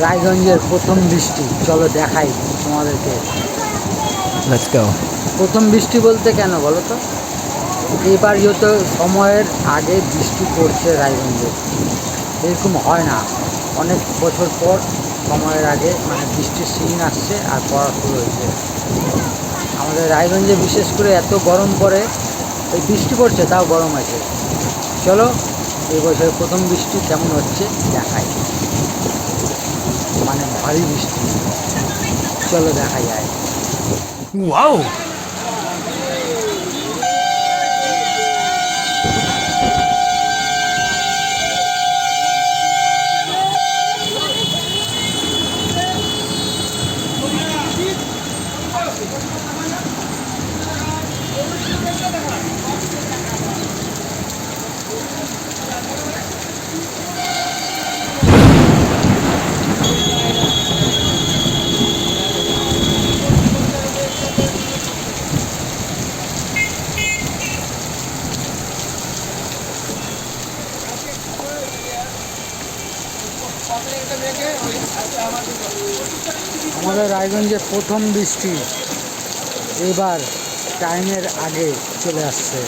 রায়গঞ্জের প্রথম বৃষ্টি, চলো দেখাই তোমাদেরকে। Let's go. প্রথম বৃষ্টি বলতে কেন বলো তো? এবার যত সময়ের আগে বৃষ্টি পড়ছে রায়গঞ্জে, এরকম হয় না। অনেক বছর পর সময়ের আগে মানে বৃষ্টির সিজন আসছে আর পড়া শুরু হয়েছে। আমাদের রায়গঞ্জে বিশেষ করে এত গরম পড়ে, এই বৃষ্টি পড়ছে তাও গরম আছে। চলো এই বছরের প্রথম বৃষ্টি কেমন হচ্ছে দেখাই, মানে ভারী বৃষ্টি। চলো দেখা যায়। ওয়াও। আমাদের রায়গঞ্জে প্রথম বৃষ্টি এবার টাইমের আগে চলে আসছে।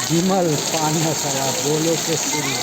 विमल पान मसाला बोलो के शुरू।